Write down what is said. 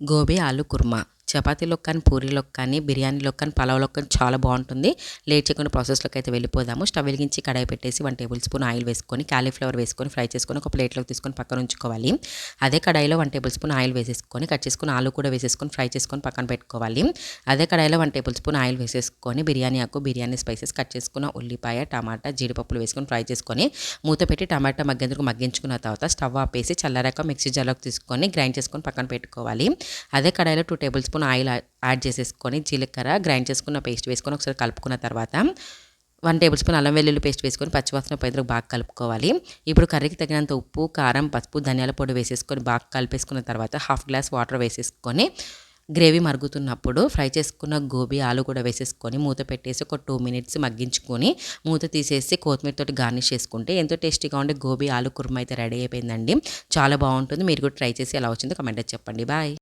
గోబీ ఆలు కుర్మా చపాతీలోకి కానీ పూరీలోకి కానీ బిర్యానీలోకి కానీ పలావ్లోకి కానీ చాలా బాగుంటుంది. లేట్ చేయకుండా ప్రాసెస్లోకి అయితే వెళ్ళిపోదాము. స్టవ్ వెలిగించి కడాయి పెట్టేసి 1 టేబుల్ స్పూన్ ఆయిల్ వేసుకొని కాలీఫ్లవర్ వేసుకొని ఫ్రై చేసుకొని ఒక ప్లేట్లోకి తీసుకొని పక్కన ఉంచుకోవాలి. అదే కడాయిలో 1 టేబుల్ స్పూన్ ఆయిల్ వేసేసుకొని కట్ చేసుకుని ఆలు కూడా వేసేసుకొని ఫ్రై చేసుకొని పక్కన పెట్టుకోవాలి. అదే కడాయిలో 1 టేబుల్ స్పూన్ ఆయిల్ వేసేసుకొని బిర్యానీ ఆకు, బిర్యానీ స్పైసెస్, కట్ చేసుకున్న ఉల్లిపాయ, టమాటా, జీడిపప్పులు వేసుకొని ఫ్రై చేసుకొని మూత పెట్టి టమాటా మగ్గించుకున్న తర్వాత స్టవ్ ఆపేసి చల్లారాక మిక్సీ జార్లోకి తీసుకొని గ్రైండ్ చేసుకొని పక్కన పెట్టుకోవాలి. అదే కడాయిలో 2 టేబుల్ స్పూన్ ఆయిల్ యాడ్ చేసేసుకొని జీలకర్ర గ్రైండ్ చేసుకున్న పేస్ట్ వేసుకొని ఒకసారి కలుపుకున్న తర్వాత 1 టేబుల్ స్పూన్ అల్లం వెల్లుల్లి పేస్ట్ వేసుకొని పచ్చివాసన పోయేందుకు బాగా కలుపుకోవాలి. ఇప్పుడు కర్రీకి తగినంత ఉప్పు, కారం, పసుపు, ధనియాల పొడి వేసేసుకొని బాగా కలిపేసుకున్న తర్వాత 1/2 గ్లాస్ వాటర్ వేసేసుకొని గ్రేవీ మరుగుతున్నప్పుడు ఫ్రై చేసుకున్న గోబీ ఆలు కూడా వేసేసుకొని మూత పెట్టేసి ఒక 2 మినిట్స్ మగ్గించుకొని మూత తీసేసి కొత్తిమీరతో గార్నిష్ చేసుకుంటే ఎంతో టేస్టీగా ఉండే గోబీ ఆలు కుర్మా అయితే రెడీ అయిపోయిందండి. చాలా బాగుంటుంది. మీరు కూడా ట్రై చేసి ఎలా వచ్చిందో కామెంట్లో చెప్పండి. బాయ్.